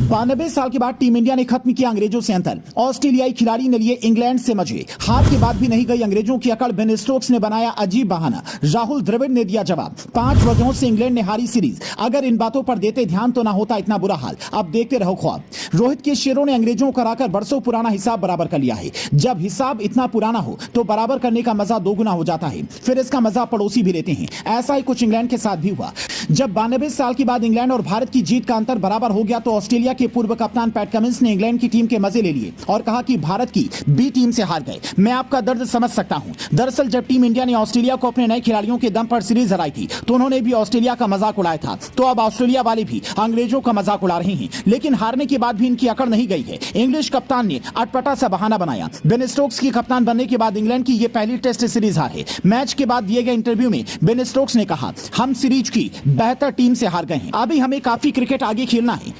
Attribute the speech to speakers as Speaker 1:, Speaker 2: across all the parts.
Speaker 1: 92 साल के बाद टीम इंडिया ने खत्म किया अंग्रेजों से अंतर। ऑस्ट्रेलियाई खिलाड़ी ने लिए इंग्लैंड से मजे। हार के बाद भी नहीं गई अंग्रेजों की अकड़। बेन स्टोक्स ने बनाया अजीब बहाना। राहुल द्रविड़ ने दिया जवाब। 5 वजहों से इंग्लैंड ने हारी सीरीज। अगर इन बातों पर देते ध्यान तो ना होता इतना बुरा हाल। अब देखते रहो ख्वाब। रोहित के शेरों ने अंग्रेजों को हराकर बरसों पुराना हिसाब बराबर कर लिया है। जब हिसाब इतना पुराना हो तो बराबर करने का मजा दोगुना हो जाता है। फिर इसका मजा पड़ोसी भी लेते हैं। ऐसा ही कुछ इंग्लैंड के साथ भी हुआ। जब 92 साल के बाद इंग्लैंड और भारत की जीत का अंतर बराबर हो गया तो ऑस्ट्रेलिया के पूर्व कप्तान पैट कमिंस ने इंग्लैंड की टीम के मजे ले लिए और कहा कि भारत की बी टीम से हार गए। मैं आपका दर्द समझ सकता हूं। दरअसल जब टीम इंडिया ने ऑस्ट्रेलिया को अपने नए खिलाड़ियों के दम पर सीरीज हराई थी तो उन्होंने भी ऑस्ट्रेलिया का मजाक उड़ाया था। तो अब ऑस्ट्रेलिया वाले भी अंग्रेजों का मजाक उड़ा रहे हैं। लेकिन हारने के बाद भी इनकी अकड़ नहीं गई है। इंग्लिश कप्तान ने अटपटा सा बहाना बनाया। बेन स्टोक्स की कप्तान बनने के बाद इंग्लैंड की यह पहली टेस्ट सीरीज हार है। मैच के बाद दिए गए इंटरव्यू में बेन स्टोक्स ने कहा, हम सीरीज की बेहतर टीम से हार गए हैं। अभी हमें काफी क्रिकेट आगे खेलना है।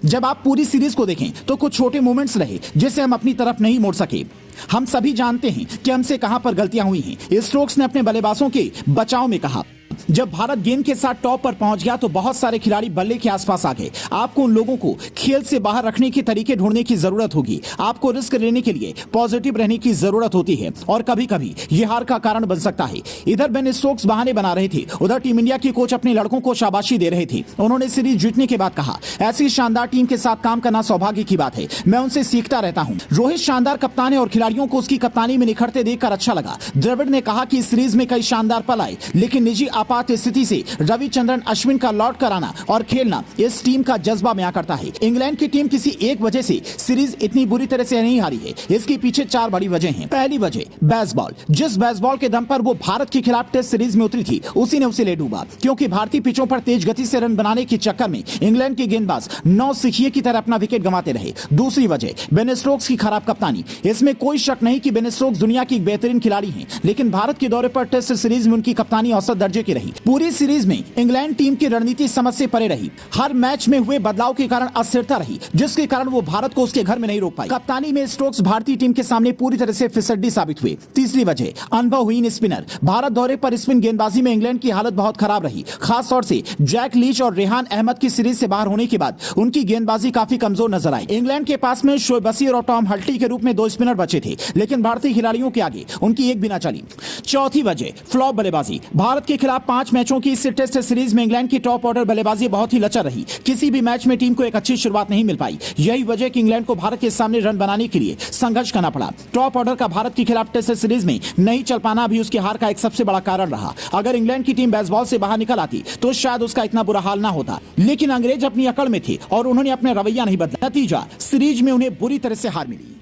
Speaker 1: जब आप पूरी सीरीज को देखें तो कुछ छोटे मोमेंट्स रहे जिसे हम अपनी तरफ नहीं मोड़ सके। हम सभी जानते हैं कि हमसे कहां पर गलतियां हुई हैं। स्टोक्स ने अपने बल्लेबाजों के बचाव में कहा, जब भारत गेंद के साथ टॉप पर पहुंच गया तो बहुत सारे खिलाड़ी बल्ले के आसपास आ गए। आपको उन लोगों को खेल से बाहर रखने के तरीके ढूंढने की जरूरत होगी। आपको रिस्क लेने के लिए पॉजिटिव रहने की जरूरत होती है और कभी कभी यह हार का कारण बन सकता है। इधर बेन स्टोक्स बहाने बना रहे थे, उधर टीम इंडिया के कोच अपने लड़कों को शाबाशी दे रहे थे। उन्होंने सीरीज जीतने के बाद कहा, ऐसी शानदार टीम के साथ काम करना सौभाग्य की बात है। मैं उनसे सीखता रहता हूं। रोहित शानदार कप्तान है और खिलाड़ियों को उसकी कप्तानी में निखरते देखकर अच्छा लगा। द्रविड़ ने कहा कि सीरीज में कई शानदार पल आए, लेकिन निजी आपात स्थिति से रविचंद्रन अश्विन का लौट कर आना और खेलना इस टीम का जज्बा बयां करता है। इंग्लैंड की टीम किसी एक वजह से सीरीज इतनी बुरी तरह से नहीं हारी है। इसके पीछे 4 बड़ी वजह हैं। पहली वजह बैसबॉल। जिस बैसबॉल के दम पर वो भारत के खिलाफ टेस्ट सीरीज में उतरी थी उसी ने उसे ले डूबा, क्योंकि भारतीय पिचों पर तेज गति से रन बनाने के चक्कर में इंग्लैंड के गेंदबाज नौसिखिए की तरह अपना विकेट गंवाते रहे। दूसरी वजह बेन स्टोक्स की खराब कप्तानी। इसमें कोई शक नहीं कि बेन स्टोक्स दुनिया की बेहतरीन खिलाड़ी हैं, लेकिन भारत के दौरे पर टेस्ट सीरीज में उनकी कप्तानी औसत दर्जे की रही। पूरी सीरीज में इंग्लैंड टीम की रणनीति समझ से परे रही। हर मैच में हुए बदलाव के कारण अस्थिरता रही, जिसके कारण वो भारत को उसके घर में नहीं रोक पाई। कप्तानी में स्टोक्स भारतीय टीम के सामने पूरी तरह से फिसड्डी साबित हुए। तीसरी वजह अनुभवहीन स्पिनर। भारत दौरे पर स्पिन गेंदबाजी में इंग्लैंड की हालत बहुत खराब रही। खास तौर से जैक लीच और रेहान अहमद की सीरीज से बाहर होने के बाद उनकी गेंदबाजी काफी कमजोर नजर आई। इंग्लैंड के पास में शोएब बशीर और टॉम हल्टी के रूप में 2 स्पिनर बचे थे, लेकिन भारतीय खिलाड़ियों के आगे उनकी एक भी ना चली। चौथी वजह फ्लॉप बल्लेबाजी। भारत के खिलाफ 5 मैचों की इस टेस्ट सीरीज में इंग्लैंड की टॉप ऑर्डर बल्लेबाजी बहुत ही लचर रही। किसी भी मैच में टीम को एक अच्छी शुरुआत नहीं मिल पाई। यही वजह कि इंग्लैंड को भारत के सामने रन बनाने के लिए संघर्ष करना पड़ा। टॉप ऑर्डर का भारत के खिलाफ टेस्ट सीरीज में नहीं चल पाना भी उसकी हार का एक सबसे बड़ा कारण रहा। अगर इंग्लैंड की टीम बेसबॉल से बाहर निकल आती तो शायद उसका इतना बुरा हाल ना होता, लेकिन अंग्रेज अपनी अकड़ में थे और उन्होंने अपना रवैया नहीं बदला। नतीजा सीरीज में उन्हें बुरी तरह से हार मिली।